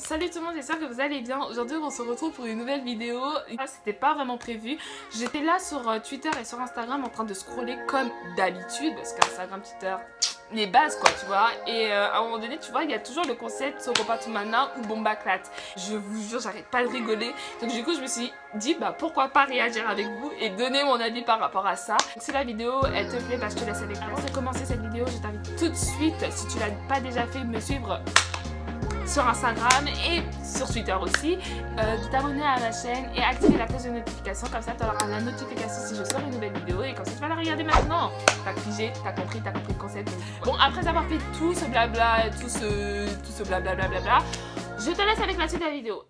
Salut tout le monde, j'espère que vous allez bien. Aujourd'hui on se retrouve pour une nouvelle vidéo. C'était pas vraiment prévu. J'étais là sur Twitter et sur Instagram en train de scroller comme d'habitude, parce qu'Instagram, Twitter, les bases quoi, tu vois. Et à un moment donné, tu vois, il y a toujours le concept Sokopatumana ou Bombaklat. Je vous jure, j'arrête pas de rigoler. Donc du coup je me suis dit bah pourquoi pas réagir avec vous et donner mon avis par rapport à ça. Donc, si la vidéo elle te plaît, bah je te laisse avec moi. Avant de commencer cette vidéo, je t'invite tout de suite, si tu l'as pas déjà fait, me suivre sur Instagram et sur Twitter aussi, de t'abonner à ma chaîne et activer la cloche de notification, comme ça tu auras la notification si je sors une nouvelle vidéo et comme ça tu vas la regarder maintenant. T'as pigé, t'as compris le concept. Bon, après avoir fait tout ce blabla, tout ce blablabla, je te laisse avec la suite de la vidéo.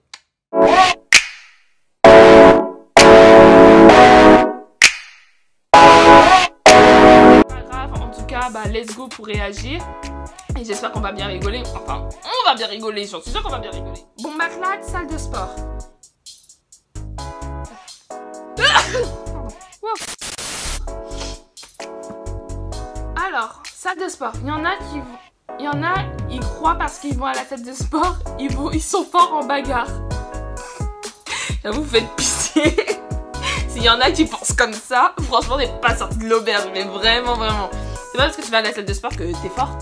Pas grave, en tout cas, bah let's go pour réagir. Et j'espère qu'on va bien rigoler. Enfin, on va bien rigoler. J'en suis sûre qu'on va bien rigoler. Bombaklat, salle de sport. Alors, salle de sport. Il y en a, ils croient parce qu'ils vont à la salle de sport, ils sont forts en bagarre. J'avoue, vous faites pitié. S'il y en a qui pensent comme ça, franchement, on n'est pas sorti de l'auberge. Mais vraiment, vraiment. C'est pas parce que tu vas à la salle de sport que t'es fort.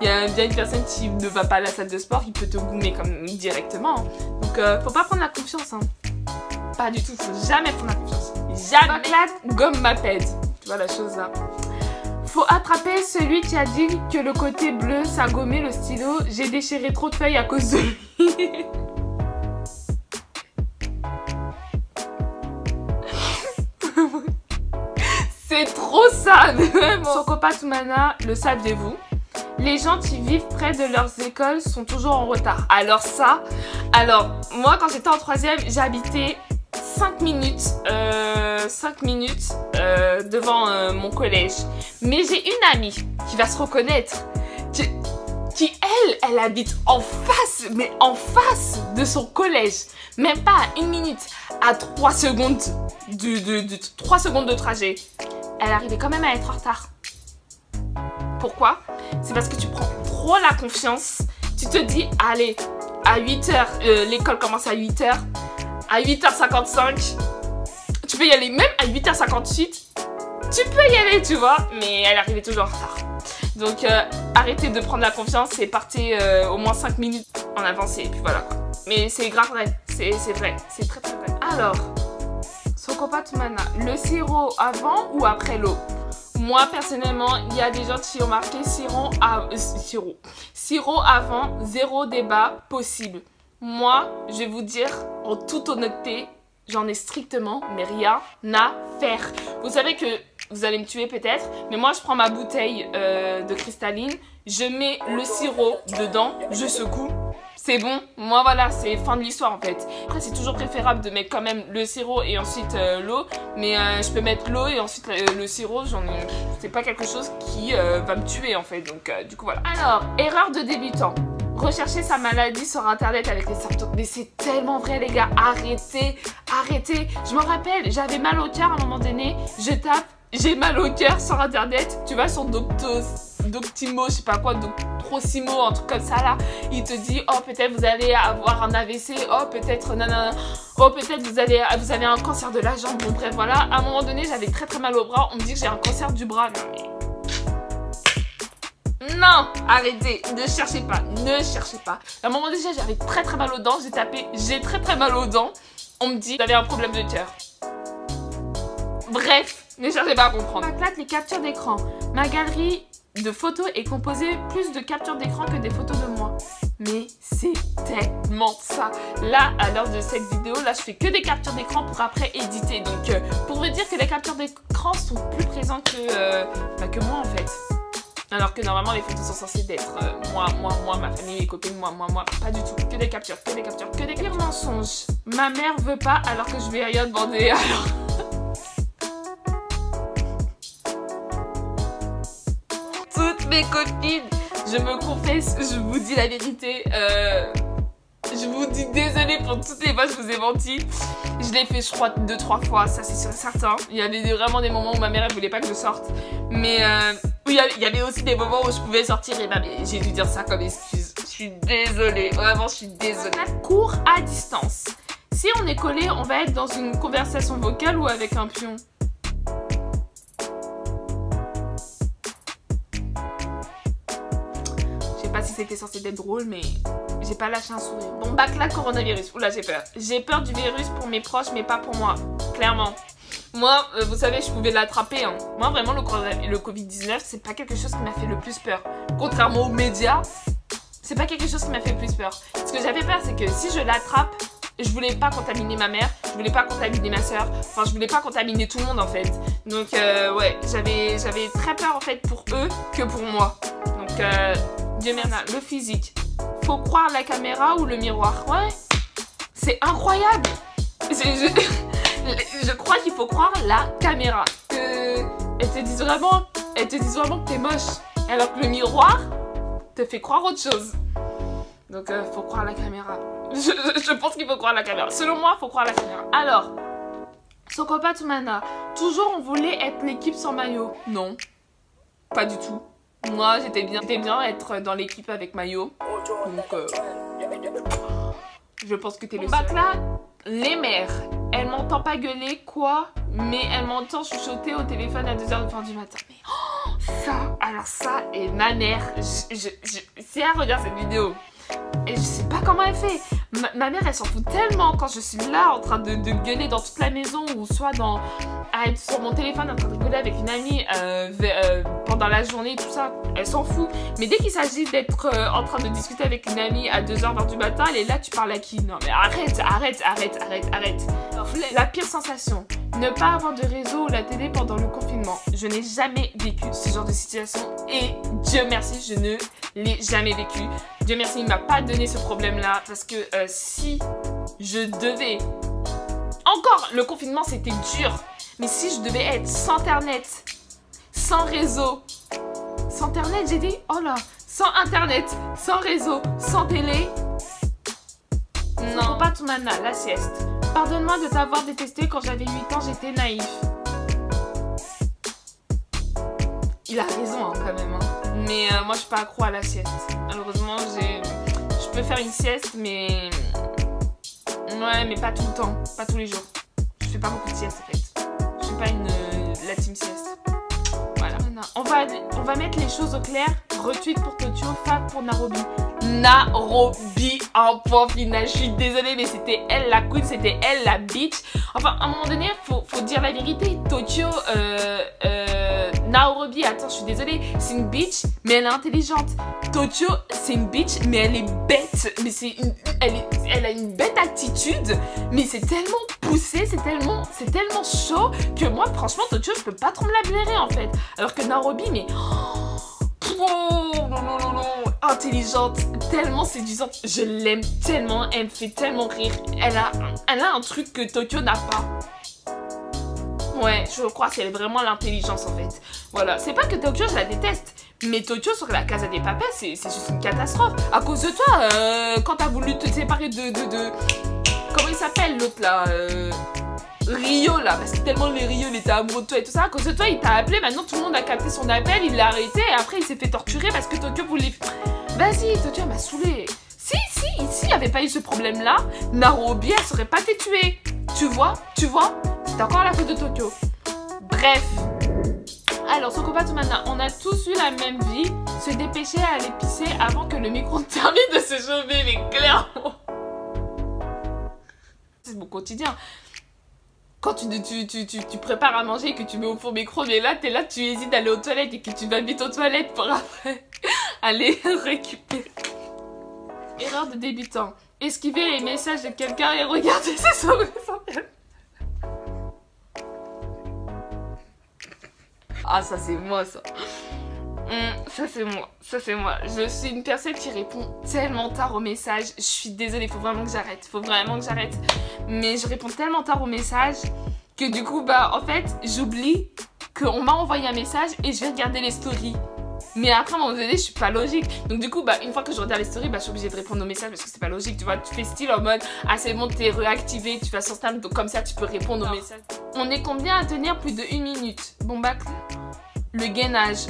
Il y a bien une personne qui ne va pas à la salle de sport, il peut te goumer comme directement. Donc faut pas prendre la confiance. Hein. Pas du tout, faut jamais prendre la confiance. Jamais. Gomme ma pède. Tu vois la chose là. Faut attraper celui qui a dit que le côté bleu ça gommait le stylo. J'ai déchiré trop de feuilles à cause de lui. C'est trop ça, vraiment. Sokopatumana, le saviez-vous? Les gens qui vivent près de leurs écoles sont toujours en retard. Alors moi quand j'étais en 3e, j'habitais 5 minutes devant mon collège. Mais j'ai une amie qui va se reconnaître, qui elle habite en face, mais en face de son collège. Même pas à 1 minute, à 3 secondes 3 secondes de trajet. Elle arrivait quand même à être en retard. Pourquoi? C'est parce que tu prends trop la confiance. Tu te dis, allez, à 8h, l'école commence à 8h. À 8h55, tu peux y aller. Même à 8h58, tu peux y aller, tu vois. Mais elle arrivait toujours en retard. Donc, arrêtez de prendre la confiance et partez au moins 5 minutes en avance. Et puis voilà quoi. Mais c'est grave vrai. C'est vrai. C'est très très vrai. Alors, Sokopatumana, le sirop avant ou après l'eau? Moi, personnellement, il y a des gens qui ont marqué sirop avant, zéro débat possible. Moi, je vais vous dire, en toute honnêteté, j'en ai strictement, mais rien à faire. Vous savez que vous allez me tuer peut-être, mais moi, je prends ma bouteille de cristalline, je mets le sirop dedans, je secoue. C'est bon, moi voilà, c'est fin de l'histoire en fait. Après c'est toujours préférable de mettre quand même le sirop et ensuite l'eau. Mais je peux mettre l'eau et ensuite le sirop, c'est pas quelque chose qui va me tuer en fait. Donc du coup voilà. Alors, erreur de débutant. Rechercher sa maladie sur internet avec les symptômes. Mais c'est tellement vrai les gars, arrêtez. Je me rappelle, j'avais mal au cœur à un moment donné. Je tape, j'ai mal au cœur sur internet. Tu vas sur Doctimo, je sais pas quoi, Doctrosimo, un truc comme ça là. Il te dit, oh peut-être vous allez avoir un AVC, oh peut-être nanana, oh peut-être vous avez un cancer de la jambe. Bon bref voilà, à un moment donné j'avais très très mal au bras, on me dit que j'ai un cancer du bras. Non, arrêtez, ne cherchez pas. À un moment donné j'avais très très mal aux dents, j'ai tapé, j'ai très très mal aux dents. On me dit, vous avez un problème de cœur. Bref, ne cherchez pas à comprendre. Bombaklat, les captures d'écran. Ma galerie de photos est composée plus de captures d'écran que des photos de moi. Mais c'est tellement ça. Là, à l'heure de cette vidéo, là, je fais que des captures d'écran pour après éditer. Donc, pour vous dire que les captures d'écran sont plus présentes que moi, en fait. Alors que normalement, les photos sont censées être moi, ma famille, mes copines, moi. Pas du tout. Que des captures. Pire mensonge. Ma mère veut pas alors que je vais rien demander. Alors... mes copines, je me confesse, je vous dis la vérité, je vous dis désolée pour toutes les fois que je vous ai menti. Je l'ai fait je crois 2-3 fois, ça c'est certain. Il y avait vraiment des moments où ma mère elle voulait pas que je sorte. Mais il y avait aussi des moments où je pouvais sortir et j'ai dû dire ça comme excuse. suis désolée. Vraiment, je suis désolée. Cours à distance. Si on est collé, on va être dans une conversation vocale ou avec un pion? Je sais pas si c'était censé être drôle, mais j'ai pas lâché un sourire. Bon, backlash coronavirus. Oula, j'ai peur. J'ai peur du virus pour mes proches, mais pas pour moi. Clairement. Moi, vous savez, je pouvais l'attraper. Hein. Moi, vraiment, le Covid-19, c'est pas quelque chose qui m'a fait le plus peur. Contrairement aux médias, c'est pas quelque chose qui m'a fait le plus peur. Ce que j'avais peur, c'est que si je l'attrape, je voulais pas contaminer ma mère, je voulais pas contaminer ma soeur, enfin, je voulais pas contaminer tout le monde, en fait. Donc, ouais, j'avais très peur, en fait, pour eux que pour moi. Donc, Dieu merci. Le physique. Faut croire la caméra ou le miroir. Ouais, c'est incroyable. Je crois qu'il faut croire la caméra. Elles te disent vraiment que t'es moche. Alors que le miroir te fait croire autre chose. Donc, faut croire la caméra. Je pense qu'il faut croire la caméra. Selon moi, faut croire la caméra. Alors, Sokopa Toumana, toujours on voulait être l'équipe sans maillot. Non, pas du tout. Moi, j'étais bien être dans l'équipe avec maillot. Donc, je pense que t'es le seul. Là, les mères, elle m'entend pas gueuler, quoi, mais elle m'entend chuchoter au téléphone à 2h du matin. Mais oh, ça, alors ça, et ma mère, si elle regarde cette vidéo, et je sais pas comment elle fait. Ma mère, elle s'en fout tellement quand je suis là en train de gueuler dans toute la maison ou soit à être sur mon téléphone en train de gueuler avec une amie pendant la journée, tout ça. Elle s'en fout. Mais dès qu'il s'agit d'être en train de discuter avec une amie à 2h du matin, elle est là, tu parles à qui? Non mais arrête. La pire sensation, ne pas avoir de réseau ou la télé pendant le confinement. Je n'ai jamais vécu ce genre de situation et Dieu merci, je ne l'ai jamais vécu. Dieu merci, il m'a pas donné ce problème-là parce que si je devais... Encore, le confinement, c'était dur. Mais si je devais être sans internet, sans réseau... Sans internet, j'ai dit? Oh là! Sans internet, sans réseau, sans télé... Non, pas Toumana, la sieste. Pardonne-moi de t'avoir détesté quand j'avais 8 ans, j'étais naïf. Il a raison hein, quand même. Hein. Mais moi, je suis pas accro à la sieste. Malheureusement, je peux faire une sieste, mais... Ouais, mais pas tout le temps. Pas tous les jours. Je fais pas beaucoup de sieste, en fait. Je suis pas la team sieste. Voilà. On va mettre les choses au clair. Retweet pour Tokyo, fab pour Narobi. Narobi en point final. Je suis désolée, mais c'était elle la queen, c'était elle la bitch. Enfin, à un moment donné, faut dire la vérité. Tokyo, Narobi, attends, je suis désolée, c'est une bitch, mais elle est intelligente. Tokyo, c'est une bitch, mais elle est bête. Mais elle a une bête attitude, mais c'est tellement poussé, c'est tellement chaud que moi, franchement, Tokyo, je peux pas trop me la blairer en fait. Alors que Narobi, mais... Oh, non, intelligente, tellement séduisante, je l'aime tellement, elle me fait tellement rire, elle a un truc que Tokyo n'a pas. Ouais, je crois qu'elle est vraiment l'intelligence en fait. Voilà, c'est pas que Tokyo je la déteste, mais Tokyo sur la Casa des Papel, c'est juste une catastrophe. À cause de toi, quand t'as voulu te séparer de... Comment il s'appelle l'autre là Rio là, parce que tellement les Rio il était amoureux de toi et tout ça, à cause de toi il t'a appelé, maintenant tout le monde a capté son appel, il l'a arrêté et après il s'est fait torturer parce que Tokyo voulait... Vas-y, Tokyo m'a saoulé. Si il n'y avait pas eu ce problème là, Narobi elle serait pas fait tuer. Tu vois, c'est encore la faute de Tokyo. Bref. Alors, Sokopa Toumana, on a tous eu la même vie, se dépêcher à aller pisser avant que le micro termine de se chauffer, mais clairement. C'est mon quotidien. Quand tu prépares à manger et que tu mets au four micro, mais là, t'es là, tu hésites d'aller aux toilettes et que tu vas vite aux toilettes pour après aller récupérer. Erreur de débutant. Esquiver les messages de quelqu'un et regarder ses sourires. Ah, ça c'est moi, ça. Ça c'est moi. Je suis une personne qui répond tellement tard aux messages. Je suis désolée, faut vraiment que j'arrête. Mais je réponds tellement tard aux messages que du coup, bah en fait, j'oublie qu'on m'a envoyé un message et je vais regarder les stories. Mais après, à un moment donné, je suis pas logique. Donc du coup, bah une fois que je regarde les stories, bah je suis obligée de répondre aux messages parce que c'est pas logique. Tu vois, tu fais style en mode, ah c'est bon, t'es réactivé, tu vas sur Snap, donc comme ça tu peux répondre aux messages. On est combien à tenir plus de 1 minute? Bon bah, le gainage,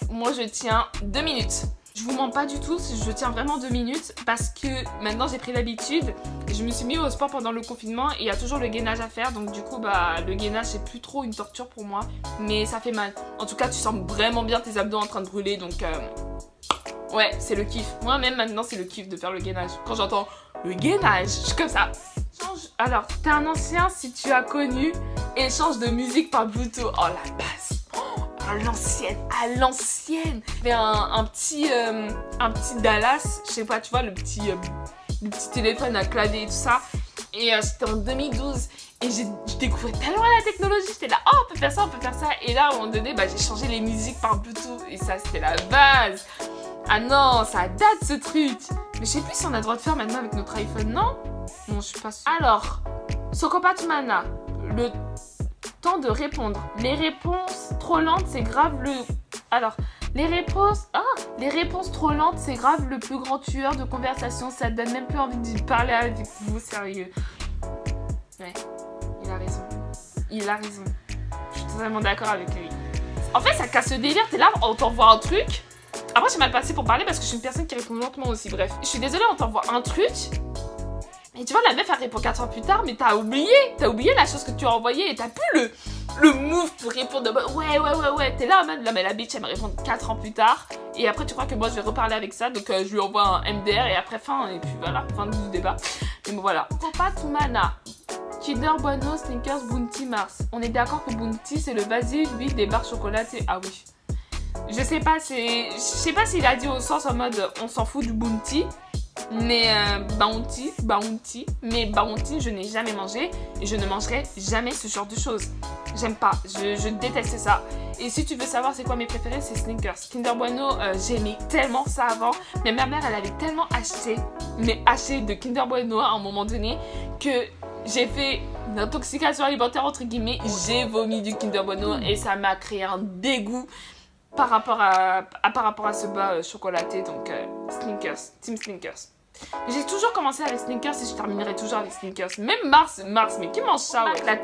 moi je tiens 2 minutes. Je vous mens pas du tout, je tiens vraiment 2 minutes parce que maintenant j'ai pris l'habitude. Je me suis mis au sport pendant le confinement et il y a toujours le gainage à faire. Donc du coup, bah, le gainage c'est plus trop une torture pour moi. Mais ça fait mal. En tout cas, tu sens vraiment bien tes abdos en train de brûler. Donc ouais, c'est le kiff. Moi-même maintenant c'est le kiff de faire le gainage. Quand j'entends le gainage, je suis comme ça. Alors, t'es un ancien si tu as connu échange de musique par Bluetooth. Oh la base. À l'ancienne. Il y avait un petit Dallas, je sais pas, tu vois, le petit téléphone à clavier et tout ça. Et c'était en 2012. Et je découvrais tellement la technologie, j'étais là, oh, on peut faire ça, on peut faire ça. Et là, à un moment donné, bah, j'ai changé les musiques par Bluetooth. Et ça, c'était la base. Ah non, ça date ce truc. Mais je sais plus si on a le droit de faire maintenant avec notre iPhone, non? Non, je suis pas sûre. Alors, Sokopat Mana, le temps de répondre. Les réponses trop lentes, c'est grave le... Alors, les réponses trop lentes, c'est grave le plus grand tueur de conversation. Ça te donne même plus envie de parler avec vous, sérieux. Ouais, il a raison. Il a raison. Je suis totalement d'accord avec lui. En fait, ça casse le délire. T'es là, on t'envoie un truc. Après, j'ai mal passé pour parler parce que je suis une personne qui répond lentement aussi. Bref, je suis désolée, on t'envoie un truc. Et tu vois, la meuf, elle répond 4 heures plus tard, mais t'as oublié la chose que tu as envoyée et t'as plus le move pour répondre. Ouais. T'es là en mode, là, mais la bitch, elle me répond 4 ans plus tard. Et après, tu crois que moi, je vais reparler avec ça. Donc, je lui envoie un MDR et après, fin. Et puis voilà, fin du débat. Mais bon, voilà. Sokopat Mana, Kinder Bueno, Snickers, Bounty, Mars. On est d'accord que Bounty, c'est le vas-y, lui, des barres chocolatées. Ah oui. Je sais pas s'il a dit au sens en mode, on s'en fout du Bounty. Mais Bounty, mais Bounty, je n'ai jamais mangé et je ne mangerai jamais ce genre de choses. J'aime pas, je déteste ça. Et si tu veux savoir c'est quoi mes préférés, c'est Snickers. Kinder Bueno, j'aimais tellement ça avant, mais ma mère, elle avait tellement acheté de Kinder Bueno à un moment donné que j'ai fait une intoxication alimentaire entre guillemets. J'ai vomi du Kinder Bueno et ça m'a créé un dégoût par rapport à ce bas chocolaté. Donc Snickers, Team Snickers. J'ai toujours commencé avec Snickers et je terminerai toujours avec Snickers. Même Mars, mais qui mange ça, ouais. La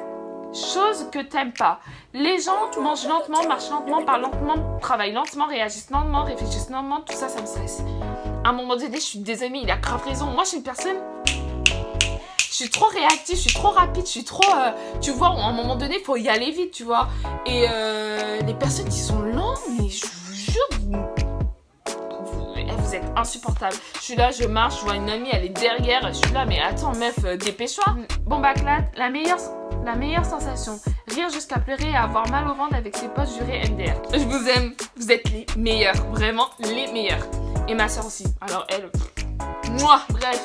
chose que t'aimes pas. Les gens mangent lentement, marchent lentement, parlent lentement, travaillent lentement, réagissent lentement, réfléchissent lentement. Tout ça, ça me stresse. À un moment donné, je suis désolée, il a grave raison. Moi, je suis une personne... Je suis trop réactive, je suis trop rapide, je suis trop... tu vois, à un moment donné, il faut y aller vite, tu vois. Et les personnes qui sont lentes, mais je vous jure... Vous êtes insupportable. Je suis là, je marche, je vois une amie, elle est derrière. Je suis là, mais attends, meuf, dépêche-toi. Bon, baclat, la meilleure sensation. Rire jusqu'à pleurer et avoir mal au ventre avec ses potes jurés MDR. Je vous aime, vous êtes les meilleurs. Vraiment, les meilleurs. Et ma soeur aussi. Alors, elle... Moi, bref.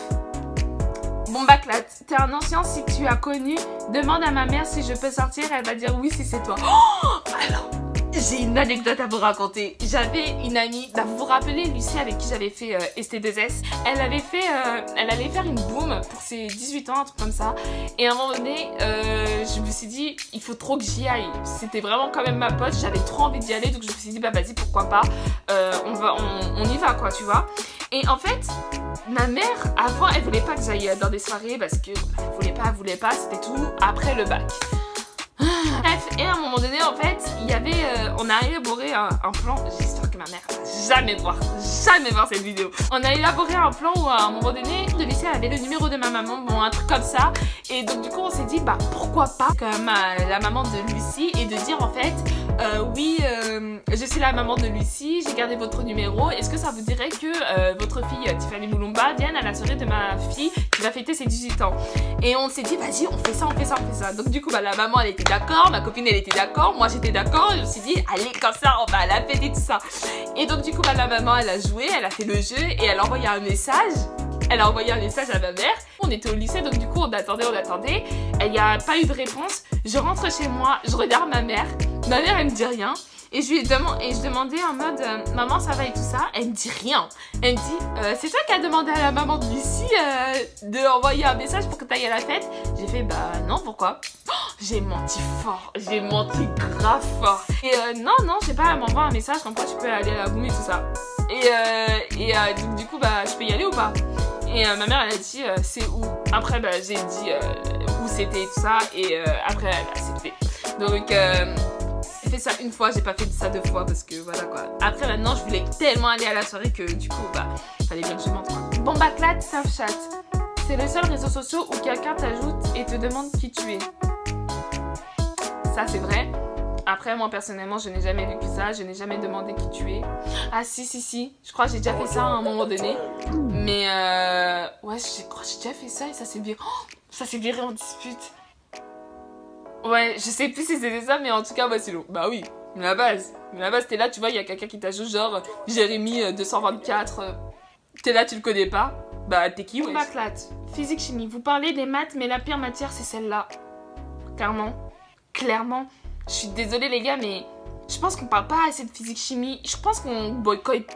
Bon, baclat, t'es un ancien si tu as connu. Demande à ma mère si je peux sortir. Elle va dire oui si c'est toi. Oh, alors... J'ai une anecdote à vous raconter. J'avais une amie, vous vous rappelez Lucie avec qui j'avais fait ST2S. Elle allait faire une boom pour ses 18 ans, un truc comme ça. Et à un moment donné, je me suis dit, il faut trop que j'y aille. C'était vraiment quand même ma pote, j'avais trop envie d'y aller. Donc je me suis dit, bah vas-y, pourquoi pas. On y va quoi, tu vois. Et en fait, ma mère, avant, elle voulait pas que j'aille dans des soirées parce que elle voulait pas, c'était tout après le bac. Bref, et à un moment donné, en fait, on a élaboré un plan. J'espère que ma mère va jamais voir cette vidéo. On a élaboré un plan où à un moment donné, de lycée, elle avait le numéro de ma maman, bon, un truc comme ça. Et donc du coup, on s'est dit, bah pourquoi pas comme la maman de Lucie et de dire en fait, oui, je suis la maman de Lucie, j'ai gardé votre numéro. Est-ce que ça vous dirait que votre fille Tiffany Moulumba vienne à la soirée de ma fille qui va fêter ses 18 ans? Et on s'est dit, vas-y, on fait ça. Donc du coup, bah la maman, elle était d'accord, ma copine, elle était d'accord, moi j'étais d'accord. Je me suis dit, allez, comme ça, on va à la fête et tout ça. Et donc du coup, bah la maman, elle a joué, elle a fait le jeu et elle a envoyé un message. Elle a envoyé un message à ma mère. On était au lycée, donc du coup, on attendait. Il n'y a pas eu de réponse. Je rentre chez moi, je regarde ma mère. Ma mère, elle me dit rien. Et je demandais en mode, maman, ça va et tout ça. Elle me dit rien. Elle me dit, c'est toi qui as demandé à la maman de Lucie d'envoyer un message pour que tu ailles à la fête? J'ai fait, bah non, pourquoi? Oh, j'ai menti fort. J'ai menti grave fort. Et non, j'ai pas à m'envoyer un message comme quoi tu peux aller à la boum et tout ça. Et donc, du coup, bah, je peux y aller ou pas? Et ma mère, elle a dit, c'est où? Après, bah, j'ai dit où c'était et tout ça. Et après, elle a accepté. Donc, fait ça une fois, j'ai pas fait ça deux fois parce que voilà quoi. Après maintenant, je voulais tellement aller à la soirée que du coup, bah, fallait bien que je monte quoi. Bon bah, Clat, Snapchat. C'est le seul réseau social où quelqu'un t'ajoute et te demande qui tu es. Ça, c'est vrai. Après, moi, personnellement, je n'ai jamais vécu ça. Je n'ai jamais demandé qui tu es. Ah, si. Je crois que j'ai déjà fait ça à un moment donné. Mais, ouais, je crois que j'ai déjà fait ça et ça s'est viré. Oh, ça s'est viré en dispute. Ouais, je sais plus si c'était ça, mais en tout cas, bah, c'est long. Bah oui, mais la base, t'es là, tu vois, il y a quelqu'un qui t'ajoute, genre, Jérémy 224. T'es là, tu le connais pas. Bah, t'es qui, ouais. Clat, physique, chimie. Vous parlez des maths, mais la pire matière, c'est celle-là. Clairement. Je suis désolée, les gars, mais je pense qu'on parle pas assez de physique, chimie. Je pense qu'on boycotte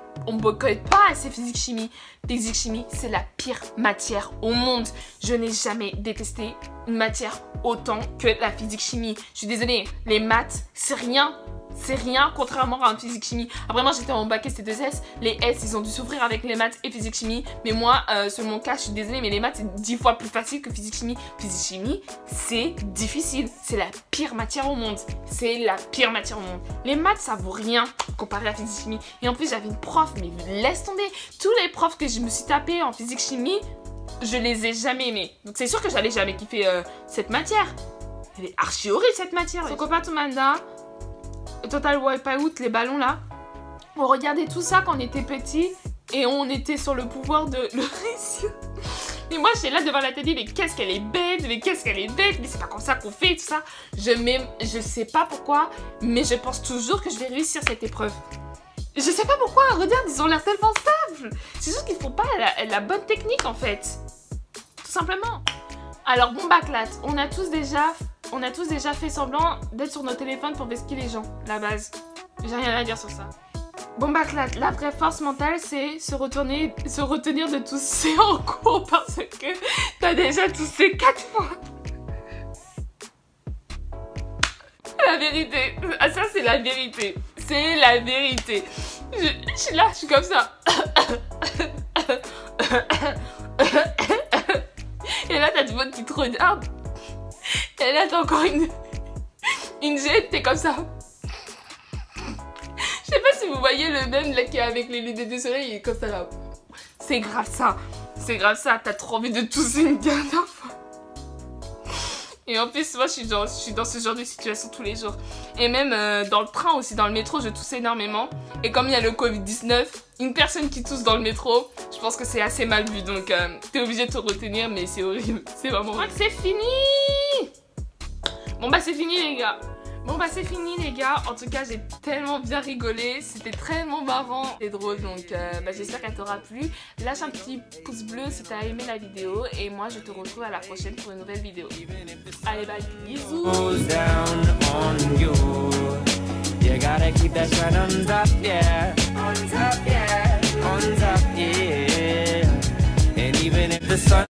pas assez physique, chimie. Physique, chimie, c'est la pire matière au monde. Je n'ai jamais détesté une matière autant que la physique, chimie. Je suis désolée, les maths, c'est rien. C'est rien, contrairement à un physique chimie. Après, moi, j'étais en bac ST2S. Les S, ils ont dû souffrir avec les maths et physique chimie. Mais moi, sur mon cas, je suis désolée, mais les maths, c'est 10 fois plus facile que physique chimie. Physique chimie, c'est difficile. C'est la pire matière au monde. C'est la pire matière au monde. Les maths, ça vaut rien comparé à la physique chimie. Et en plus, j'avais une prof, mais laisse tomber. Tous les profs que je me suis tapé en physique chimie, je les ai jamais aimés. Donc, c'est sûr que j'allais jamais kiffer cette matière. Elle est archi horrible, cette matière. Son copain Toumanda. Total Wipeout, les ballons là. On regardait tout ça quand on était petit et on était sur le pouvoir de le réussir. Et moi j'étais là devant la télé, mais qu'est-ce qu'elle est bête, mais c'est pas comme ça qu'on fait tout ça. Je sais pas pourquoi, mais je pense toujours que je vais réussir cette épreuve. Je sais pas pourquoi, regarde, ils ont l'air tellement simples. C'est juste qu'ils font pas la bonne technique en fait. Tout simplement. Alors bon bah, Clat, on a tous déjà fait semblant d'être sur nos téléphones pour vesquer les gens, la base. J'ai rien à dire sur ça. Bon bah, Clat, la vraie force mentale, c'est se retenir de tousser en cours parce que t'as déjà toussé 4 fois. La vérité, ah, ça c'est la vérité. C'est la vérité. Je suis là, je suis comme ça. Et là, t'as du monde qui te regarde. Et là, t'as encore une gêne, t'es comme ça. Je sais pas si vous voyez le même là qui est avec les lunettes de soleil, il est comme ça là. C'est grave ça. C'est grave ça. T'as trop envie de tousser une dernière fois. Et en plus, moi, je suis dans ce genre de situation tous les jours. Et même dans le train aussi, dans le métro, je tousse énormément. Et comme il y a le Covid-19, une personne qui tousse dans le métro, je pense que c'est assez mal vu. Donc, t'es obligé de te retenir, mais c'est horrible. C'est vraiment horrible. C'est fini! Bon, bah, c'est fini, les gars. En tout cas, j'ai tellement bien rigolé. C'était tellement marrant et drôle. Donc, bah, j'espère qu'elle t'aura plu. Lâche un petit pouce bleu si t'as aimé la vidéo. Et moi, je te retrouve à la prochaine pour une nouvelle vidéo. Allez, bye. Bisous.